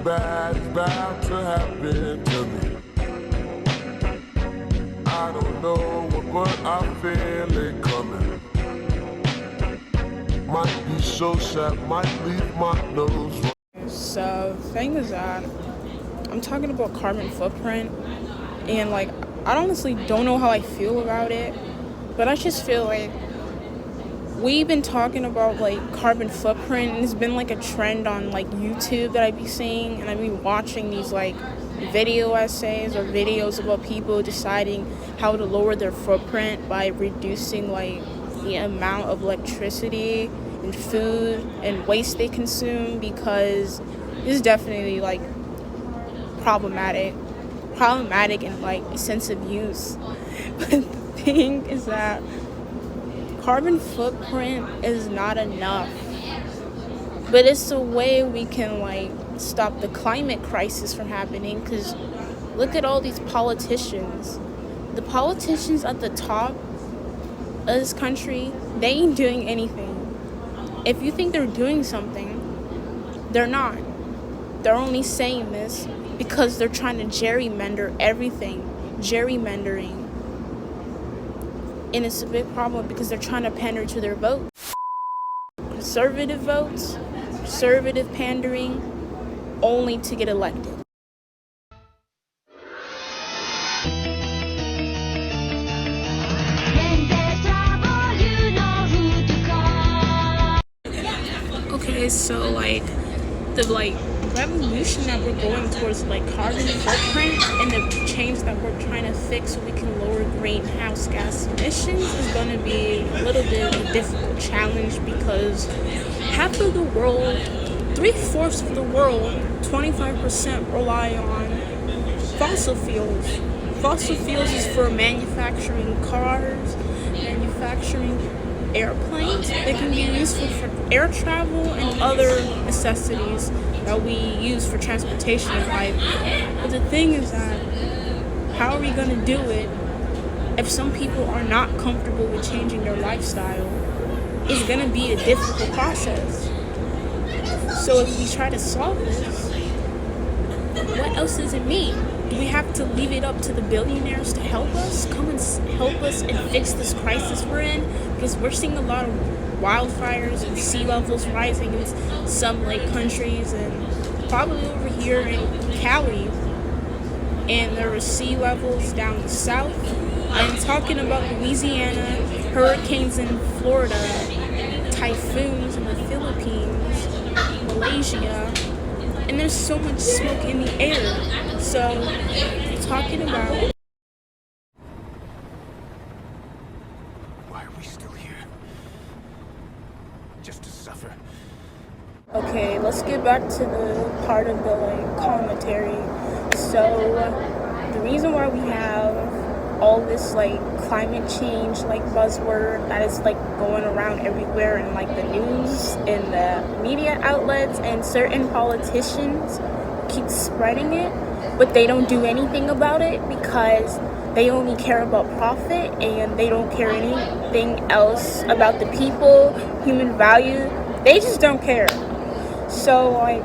bad is bound to happen to me. I don't know what I feel it coming. Might be so sad, might leave my nose. So the thing is that I'm talking about carbon footprint, and like I honestly don't know how I feel about it, but I just feel like we've been talking about like carbon footprint, and it's been like a trend on like YouTube that I be seeing, and I be watching these like video essays or videos about people deciding how to lower their footprint by reducing like the amount of electricity and food and waste they consume, because it's definitely like problematic in like a sense of use. But the thing is that carbon footprint is not enough, but it's a way we can like stop the climate crisis from happening. Because look at all these politicians. The politicians at the top of this country, they ain't doing anything. If you think they're doing something, they're not. They're only saying this because they're trying to gerrymander everything. Gerrymandering. And it's a big problem because they're trying to pander to their vote. Conservative votes, conservative pandering, only to get elected. Okay, so like the like revolution that we're going towards, like carbon footprint and the change that we're trying to fix so we can lower greenhouse gas emissions is going to be a little bit of a difficult challenge, because half of the world, 3/4 of the world, 25% rely on fossil fuels. Fossil fuels is for manufacturing cars, manufacturing airplanes. They can be useful for air travel and other necessities that we use for transportation in life. But the thing is that, how are we going to do it if some people are not comfortable with changing their lifestyle? It's going to be a difficult process. So if we try to solve this, what else does it mean? Do we have to leave it up to the billionaires to help us? Come and help us and fix this crisis we're in? Because we're seeing a lot of wildfires and sea levels rising in some lake countries, and probably over here in Cali. And there are sea levels down south. I'm talking about Louisiana, hurricanes in Florida, typhoons in the Philippines, Malaysia, and there's so much smoke in the air. So, talking about... Why are we still here? Just to suffer? Okay, let's get back to the part of the like commentary. So, the reason why we have all this like climate change like buzzword that is like going around everywhere in like the news and the media outlets, and certain politicians keep spreading it, but they don't do anything about it because they only care about profit and they don't care anything else about the people, human value. They just don't care. So like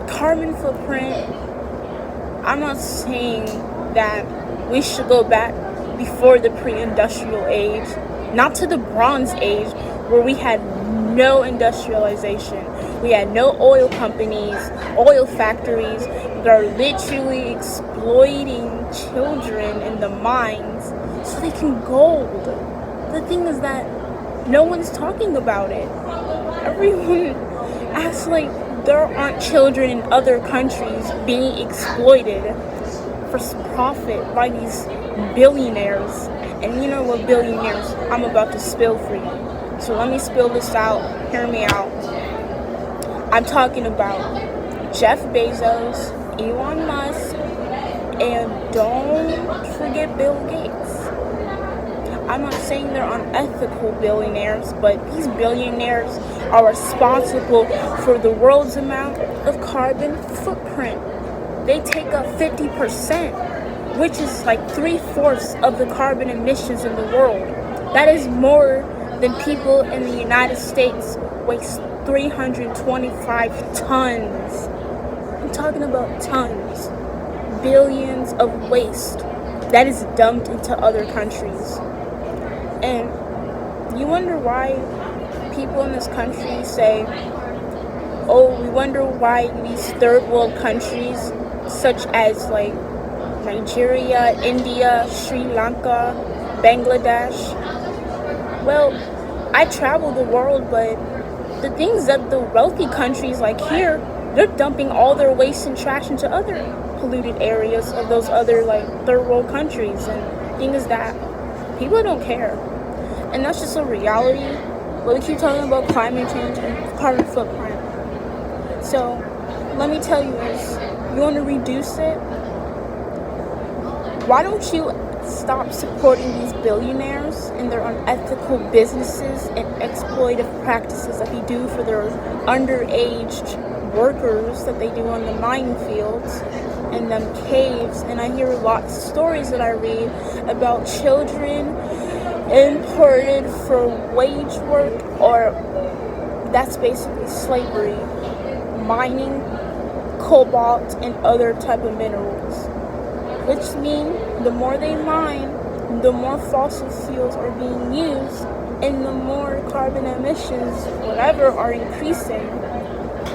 carbon footprint, I'm not saying that we should go back before the pre-industrial age, not to the Bronze Age, where we had no industrialization. We had no oil companies, oil factories that are literally exploiting children in the mines so they can gold. The thing is that no one's talking about it. Everyone acts like there aren't children in other countries being exploited for profit by these billionaires. And you know what, billionaires, I'm about to spill for you. So let me spill this out. Hear me out. I'm talking about Jeff Bezos, Elon Musk, and don't forget Bill Gates. I'm not saying they're unethical billionaires, but these billionaires are responsible for the world's amount of carbon footprint. They take up 50%, which is like 3/4 of the carbon emissions in the world. That is more than people in the United States waste 325 tons. I'm talking talking about tons, billions of waste that is dumped into other countries. And you wonder why people in this country say, oh, we wonder why these third world countries such as like Nigeria, India, Sri Lanka, Bangladesh. Well, I travel the world, but the things that the wealthy countries like here, they're dumping all their waste and trash into other polluted areas of those other like third world countries, and things that people don't care. And that's just a reality. But we keep talking about climate change and carbon footprint. So let me tell you this, you want to reduce it? Why don't you stop supporting these billionaires and their unethical businesses and exploitive practices that they do for their underaged workers that they do on the mining fields and them caves? And I hear a lot of stories that I read about children imported for wage work, or that's basically slavery, mining cobalt and other type of minerals, which mean the more they mine, the more fossil fuels are being used, and the more carbon emissions, whatever, are increasing.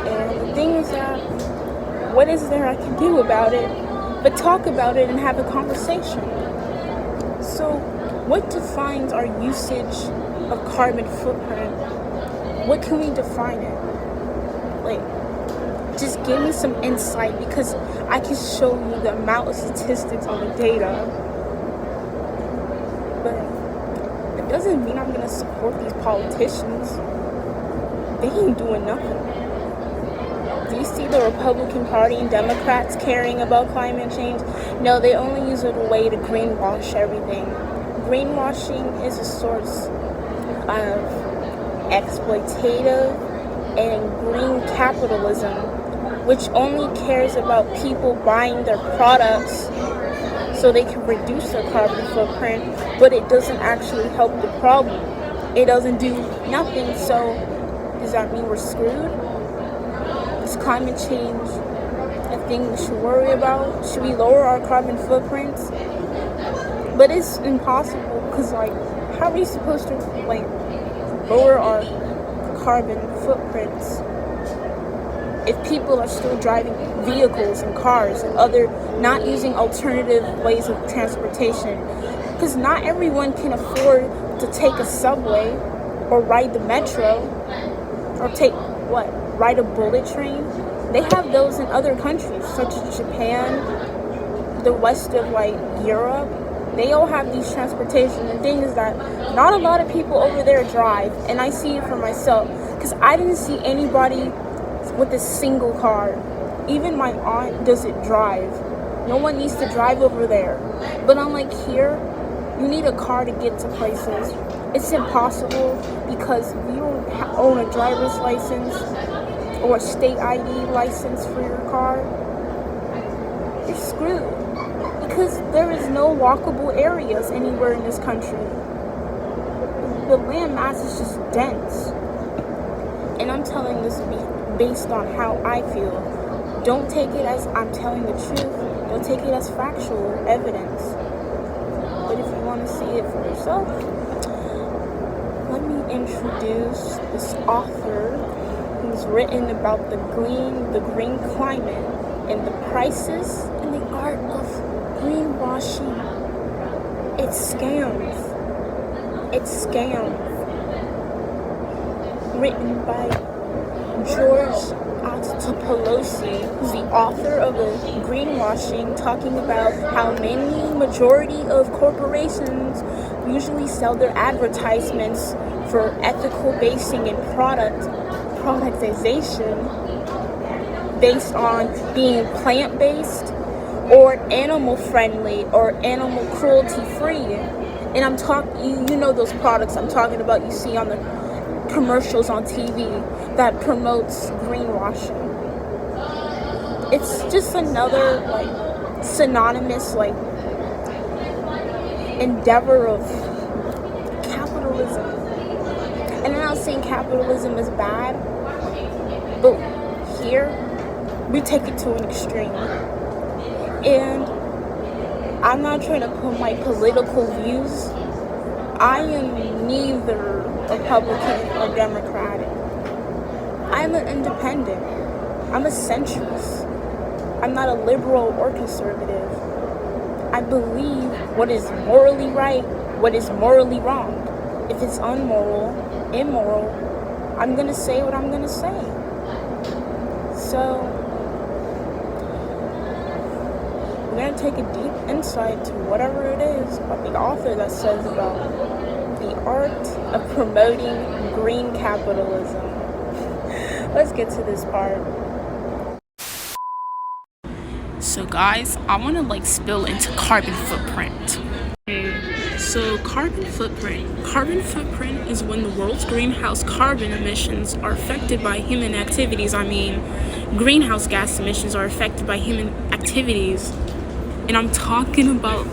And the thing is that, what is there I can do about it but talk about it and have a conversation? So what defines our usage of carbon footprint? What can we define it? Like, just give me some insight, because I can show you the amount of statistics on the data. But it doesn't mean I'm gonna support these politicians. They ain't doing nothing. Do you see the Republican Party and Democrats caring about climate change? No, they only use it as a way to greenwash everything. Greenwashing is a source of exploitative and green capitalism, which only cares about people buying their products so they can reduce their carbon footprint, but it doesn't actually help the problem. It doesn't do nothing. So does that mean we're screwed? Is climate change a thing we should worry about? Should we lower our carbon footprints? But it's impossible, because like, how are we supposed to like lower our carbon footprints if people are still driving vehicles and cars and other, not using alternative ways of transportation? Because not everyone can afford to take a subway or ride the metro or ride a bullet train. They have those in other countries such as Japan, the west of like Europe. They all have these transportation. The thing is that not a lot of people over there drive, and I see it for myself, because I didn't see anybody with a single car. Even my aunt doesn't drive. No one needs to drive over there. But unlike here, you need a car to get to places. It's impossible, because if you don't own a driver's license or a state ID license for your car, you're screwed. Because there is no walkable areas anywhere in this country. The land mass is just dense. And I'm telling this based on how I feel. Don't take it as I'm telling the truth. Don't take it as factual evidence. But if you want to see it for yourself, let me introduce this author who's written about the green climate and the crisis and the art of greenwashing. It's scams. It's scams. Written by George Pelosi, who's the author of the Greenwashing, talking about how majority of corporations usually sell their advertisements for ethical basing and productization based on being plant-based or animal-friendly or animal cruelty-free. And I'm talking, you know those products I'm talking about, you see on the commercials on TV that promotes greenwashing. It's just another like synonymous like endeavor of capitalism. And I'm not saying capitalism is bad, but here we take it to an extreme. And I'm not trying to put my political views. I am neither Republican or Democratic. I'm an independent. I'm a centrist. I'm not a liberal or conservative. I believe what is morally right, what is morally wrong. If it's unmoral, immoral, I'm going to say what I'm going to say. So, we're going to take a deep insight to whatever it is about the author that says about the art of promoting green capitalism. Let's get to this part. So guys, I want to spill into carbon footprint. Okay, so carbon footprint is when the world's greenhouse carbon emissions are affected by human activities. Greenhouse gas emissions are affected by human activities. And I'm talking about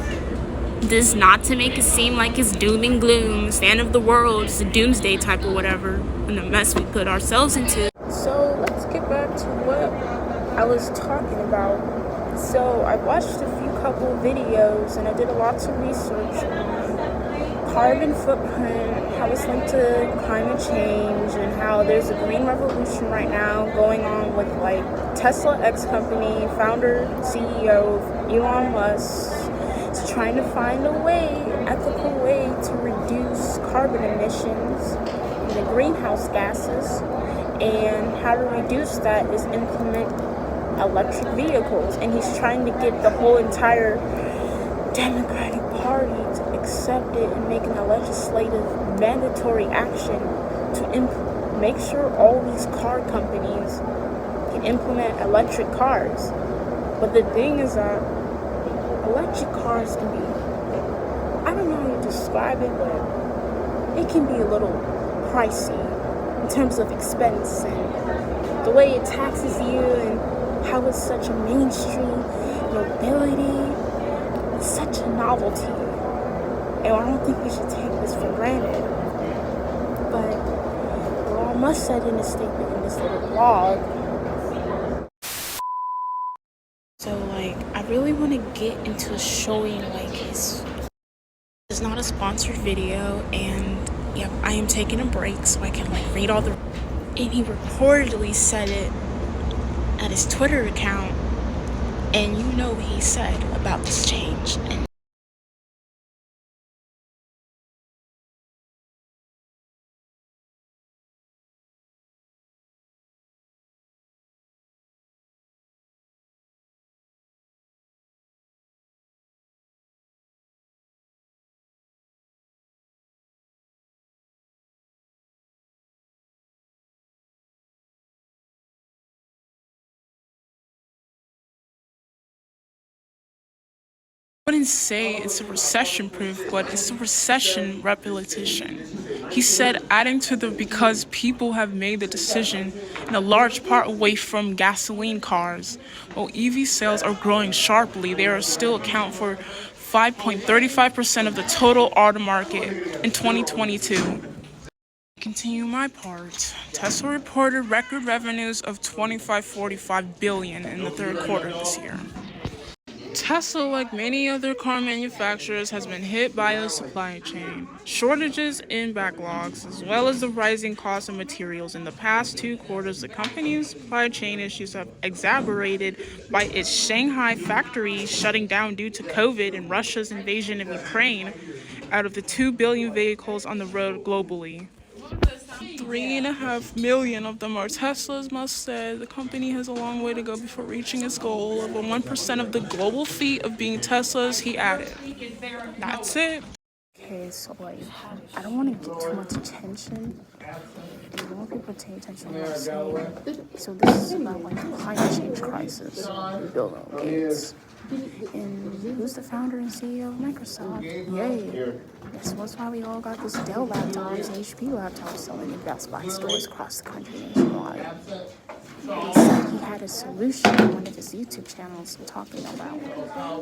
this not to make it seem like it's doom and gloom, it's the end of the world, it's a doomsday type or whatever, and the mess we put ourselves into. So let's get back to what I was talking about. So I watched a few couple videos and I did lots of research on carbon footprint, how it's linked to climate change, and how there's a green revolution right now going on with Tesla X company, founder, CEO Elon Musk is trying to find a ethical way to reduce carbon emissions and the greenhouse gases, and how to reduce that is implement electric vehicles, and he's trying to get the whole entire Democratic Party to accept it and make a legislative mandatory action to make sure all these car companies can implement electric cars. But the thing is that electric cars can be, I don't know how to describe it, but it can be a little pricey in terms of expense and the way it taxes you, and how it's such a mainstream mobility, it's such a novelty, and I don't think we should take this for granted. But Elon Musk said in a statement in this little blog, so I really want to get into showing his, it's not a sponsored video, and yep, I am taking a break so I can read all the, and he reportedly said it at his Twitter account, and you know what he said about this change. And I wouldn't say it's a recession proof, but it's a recession repetition. He said, adding to the because people have made the decision in a large part away from gasoline cars. While EV sales are growing sharply, they are still account for 5.35% of the total auto market in 2022. Continue my part. Tesla reported record revenues of $25.45 billion in the third quarter this year. Tesla, like many other car manufacturers, has been hit by the supply chain shortages and backlogs, as well as the rising cost of materials. In the past 2 quarters, the company's supply chain issues have exacerbated by its Shanghai factory shutting down due to COVID and Russia's invasion of Ukraine. Out of the 2 billion vehicles on the road globally, 3.5 million of them are Teslas. Musk said the company has a long way to go before reaching its goal of a 1% of the global fleet of being Teslas, he added. That's it. Okay, so I don't want to get too much attention, and I want people to pay attention to what I'm saying. So this is about the climate change crisis, Bill Gates. And who's the founder and CEO of Microsoft? Yay. Yes, that's why we all got this Dell laptops and HP laptops selling in Best Buy stores across the country nationwide. He said he had a solution on one of his YouTube channels talking about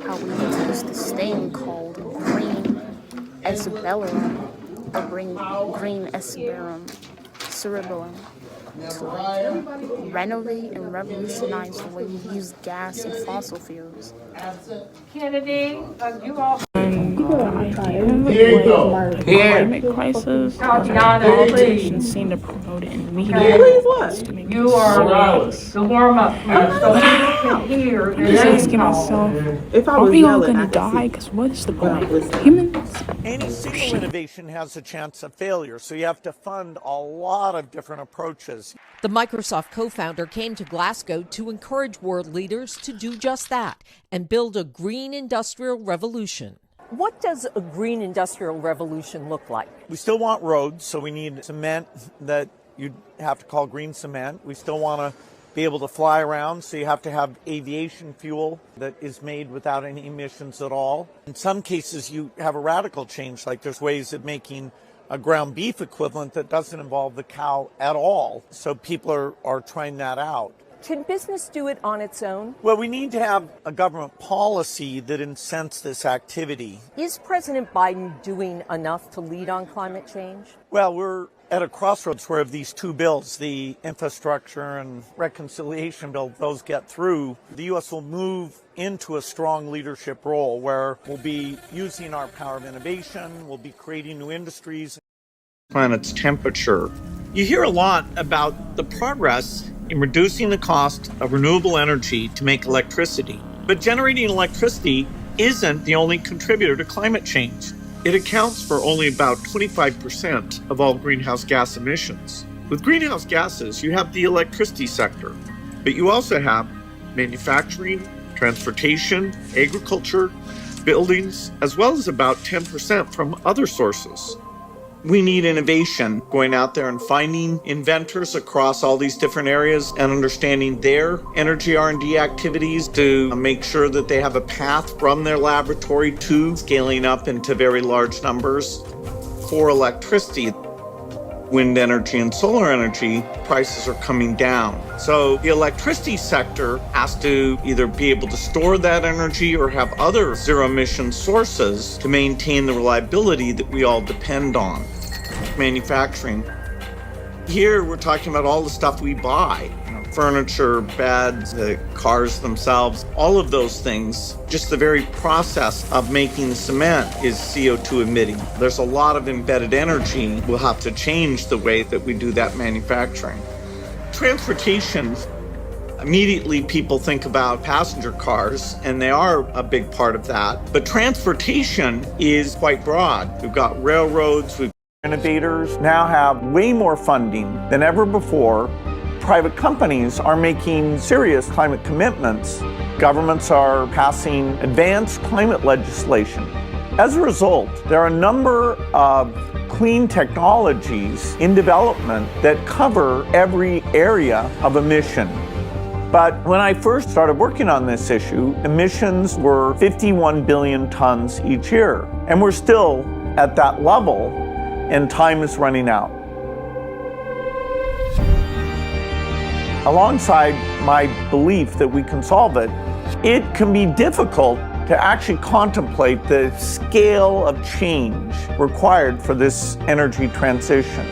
how we need to use this thing called green cerebellum, to renovate and revolutionize the way we use gas and fossil fuels. Kennedy, you all. Climate crisis, Tatiana, politicians please. seem to promote it in media. You are the warm up here, so people can hear. I'm just asking myself, are we all gonna die? Because what is the point? Humans? Any single innovation has a chance of failure, so you have to fund a lot of different approaches. The Microsoft co-founder came to Glasgow to encourage world leaders to do just that and build a green industrial revolution. What does a green industrial revolution look like? We still want roads, so we need cement that you'd have to call green cement. We still want to be able to fly around, so you have to have aviation fuel that is made without any emissions at all. In some cases, you have a radical change, like there's ways of making a ground beef equivalent that doesn't involve the cow at all. So people are trying that out. Can business do it on its own? Well, we need to have a government policy that incents this activity. Is President Biden doing enough to lead on climate change? Well, we're at a crossroads where of these two bills, the infrastructure and reconciliation bill, those get through, the U.S. will move into a strong leadership role where we'll be using our power of innovation, we'll be creating new industries. Planet's temperature. You hear a lot about the progress in reducing the cost of renewable energy to make electricity. But generating electricity isn't the only contributor to climate change. It accounts for only about 25% of all greenhouse gas emissions. With greenhouse gases, you have the electricity sector, but you also have manufacturing, transportation, agriculture, buildings, as well as about 10% from other sources. We need innovation, going out there and finding inventors across all these different areas and understanding their energy R&D activities to make sure that they have a path from their laboratory to scaling up into very large numbers. For electricity, wind energy and solar energy, prices are coming down. So the electricity sector has to either be able to store that energy or have other zero emission sources to maintain the reliability that we all depend on. Manufacturing. Here we're talking about all the stuff we buy, furniture, beds, the cars themselves, all of those things. Just the very process of making cement is CO2 emitting. There's a lot of embedded energy. We'll have to change the way that we do that manufacturing. Transportation. Immediately people think about passenger cars, and they are a big part of that. But transportation is quite broad. We've got railroads, innovators now have way more funding than ever before. Private companies are making serious climate commitments. Governments are passing advanced climate legislation. As a result, there are a number of clean technologies in development that cover every area of emission. But when I first started working on this issue, emissions were 51 billion tons each year. And we're still at that level, and time is running out. Alongside my belief that we can solve it, it can be difficult to actually contemplate the scale of change required for this energy transition.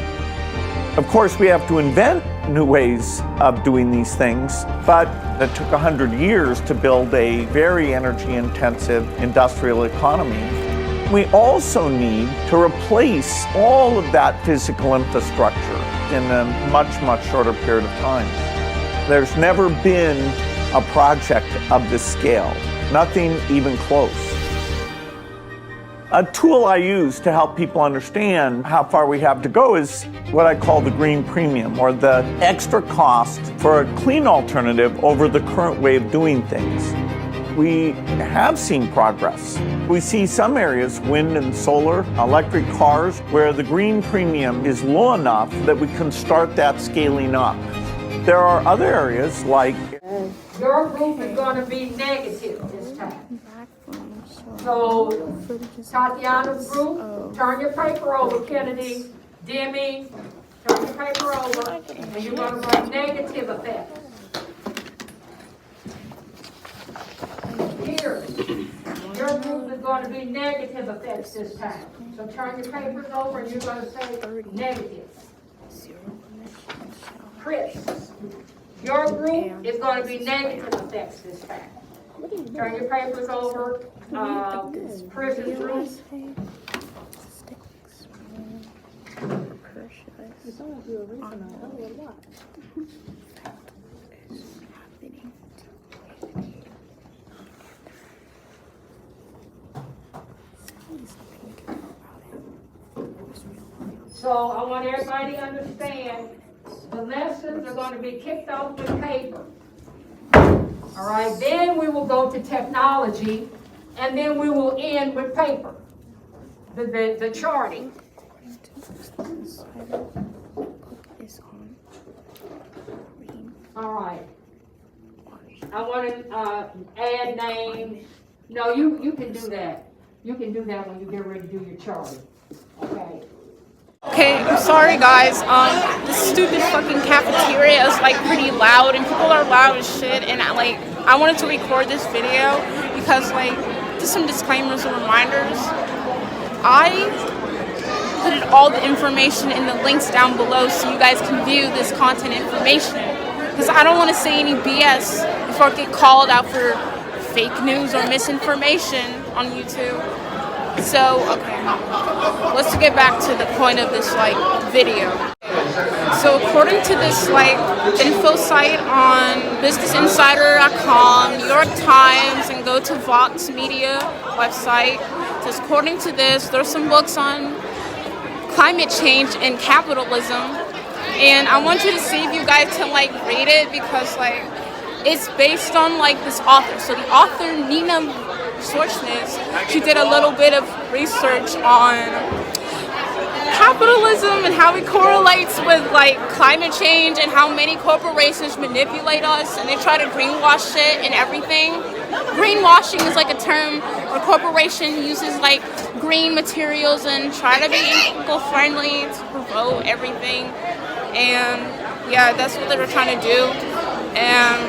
Of course, we have to invent new ways of doing these things, but it took 100 years to build a very energy-intensive industrial economy. We also need to replace all of that physical infrastructure in a much, much shorter period of time. There's never been a project of this scale, nothing even close. A tool I use to help people understand how far we have to go is what I call the green premium, or the extra cost for a clean alternative over the current way of doing things. We have seen progress. We see some areas, wind and solar, electric cars, where the green premium is low enough that we can start that scaling up. There are other areas like... Your group is going to be negative this time. So, Tatiana's group, turn your paper over, Kennedy, Demi, turn your paper over, and you're going to write negative effect. Here, your group is going to be negative effects this time. So turn your papers over and you're going to say negative. Chris, your group is going to be negative effects this time. Turn your papers over. Chris's group. So I want everybody to understand the lessons are going to be kicked off with paper. All right, then we will go to technology, and then we will end with paper, the charting. All right. I want to add names. No, you can do that. You can do that when you get ready to do your charting. Okay. Okay, I'm sorry guys, this stupid fucking cafeteria is like pretty loud and people are loud as shit, and I wanted to record this video because like, just some disclaimers and reminders. I put all the information in the links down below so you guys can view this content information, because I don't want to say any BS before I get called out for fake news or misinformation on YouTube. So, okay, let's get back to the point of this, like, video. So, according to this, like, info site on BusinessInsider.com, New York Times, and go to Vox Media website, just according to this, there's some books on climate change and capitalism, and I want you to see if you guys can, like, read it, because, like, it's based on, like, this author. So, the author, Nina she did a little bit of research on capitalism and how it correlates with like climate change and how many corporations manipulate us and they try to greenwash shit and everything. Greenwashing is like a term where a corporation uses like green materials and try to be eco-friendly to promote everything. And yeah, that's what they were trying to do. And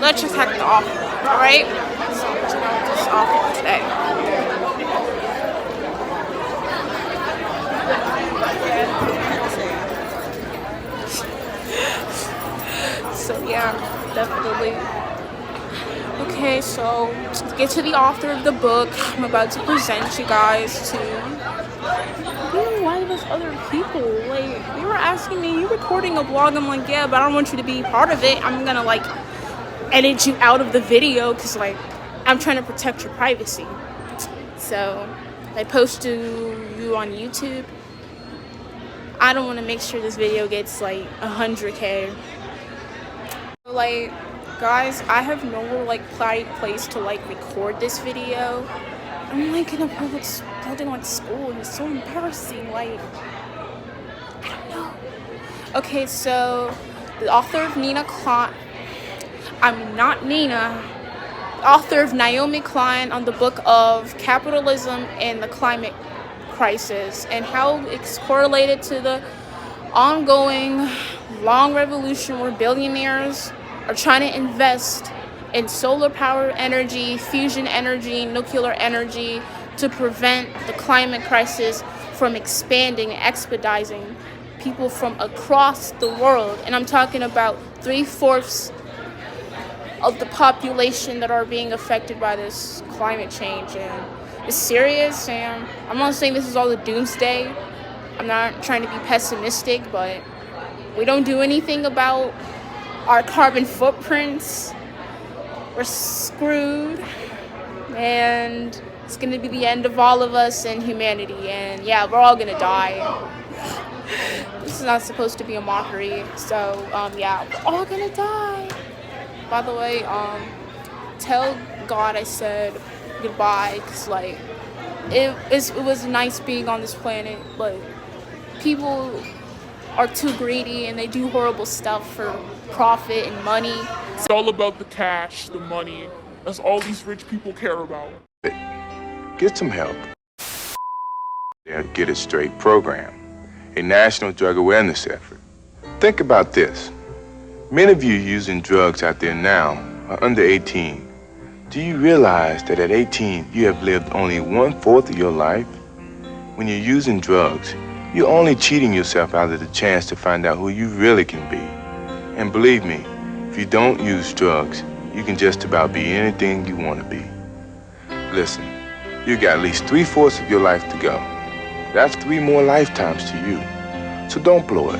let's just hack the author, alright? This author today. So yeah, definitely. Okay, so to get to the author of the book, I'm about to present you guys to. I don't know why there's other people. Like, they were asking me, "You recording a vlog?" I'm like, "Yeah, but I don't want you to be part of it. I'm gonna like edit you out of the video because like I'm trying to protect your privacy." So I post to you on YouTube. I don't want to make sure this video gets like 100K. Like, guys, I have no like place to like record this video. I'm like in a public building like school, and it's so embarrassing. Like, I don't know. Okay, so the author of author of Naomi Klein on the book of Capitalism and the Climate Crisis and how it's correlated to the ongoing long revolution where billionaires are trying to invest in solar power energy, fusion energy, nuclear energy to prevent the climate crisis from expanding and expediting people from across the world. And I'm talking about 3/4 of the population that are being affected by this climate change. And it's serious, and I'm not saying this is all the doomsday. I'm not trying to be pessimistic, but we don't do anything about our carbon footprints, we're screwed, and it's going to be the end of all of us and humanity, and yeah, we're all going to die. This is not supposed to be a mockery, so yeah, we're all going to die. By the way, tell God I said goodbye, because like it was nice being on this planet, but people are too greedy and they do horrible stuff for profit and money. It's all about the cash, the money. That's all these rich people care about. Get some help. Get It Straight program, a national drug awareness effort. Think about this. Many of you using drugs out there now are under 18. Do you realize that at 18, you have lived only 1/4 of your life? When you're using drugs, you're only cheating yourself out of the chance to find out who you really can be. And believe me, if you don't use drugs, you can just about be anything you want to be. Listen, you got at least 3/4 of your life to go. That's 3 more lifetimes to you. So don't blow it.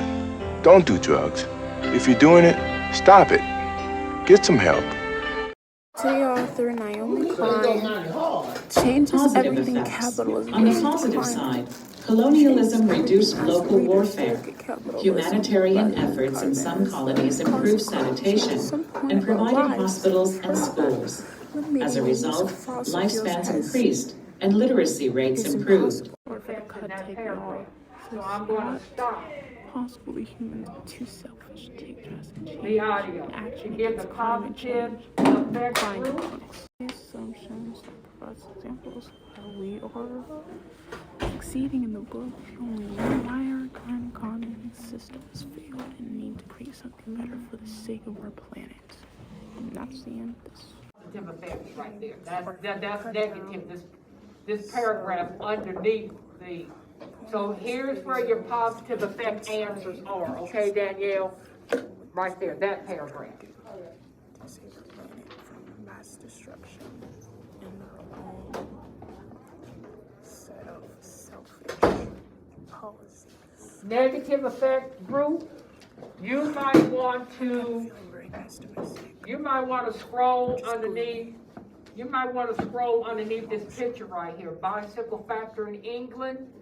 Don't do drugs. If you're doing it, stop it. Get some help. City author Naomi Klein changes everything capitalism. On the positive side, colonialism reduced local warfare. Humanitarian efforts in some colonies improved sanitation and provided hospitals and schools. As a result, lifespans increased and literacy rates improved. So I'm going to stop Possibly humans are too selfish to take drastic change. the audio. To give the positive effect group. Assumptions that provides examples of how we are succeeding in the book, showing why our current economy system has failed and need to create something better for the sake of our planet. And that's the end of this. Positive effects right there. That's negative. This paragraph underneath the. So here's where your positive effect answers are. Okay, Danielle? Right there, that paragraph. From mass destruction and their own set of selfish policies. Negative effect group, you might want to scroll underneath. You might want to scroll underneath this picture right here. Bicycle factor in England.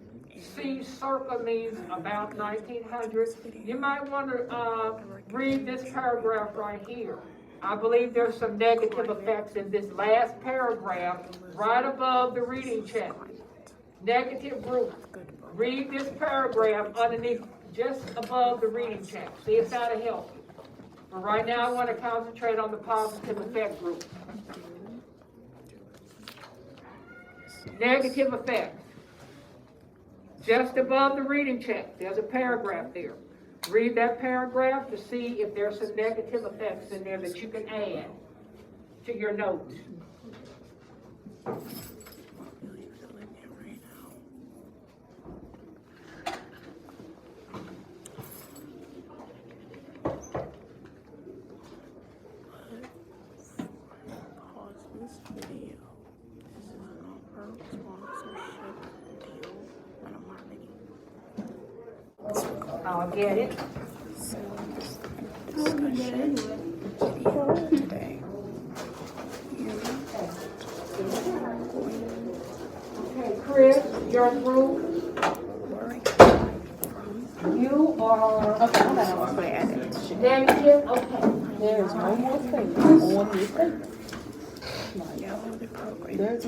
C circa means about 1900. You might want to read this paragraph right here. I believe there's some negative effects in this last paragraph right above the reading check. Negative group. Read this paragraph underneath, just above the reading check. See if that'll help you. But right now I want to concentrate on the positive effect group. Negative effects. Just above the reading check, there's a paragraph there. Read that paragraph to see if there's some negative effects in there that you can add to your notes. Pause this video. This is not our sponsorship deal. I don't have any. I'll get it. So discussion video today. Okay, Chris, your group. You are negative. Okay. There's no more paper on this paper. There's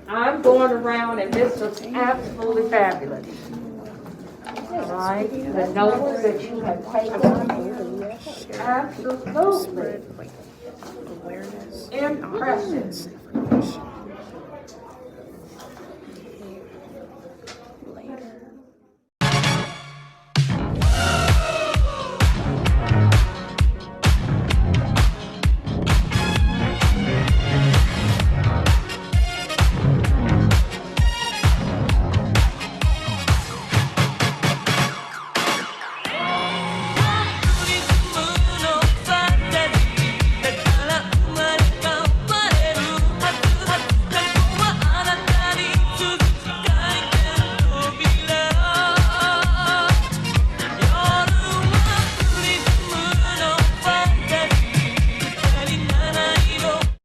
I'm going around and this looks absolutely fabulous. All right, the notes that you have taken, absolutely awareness impressive.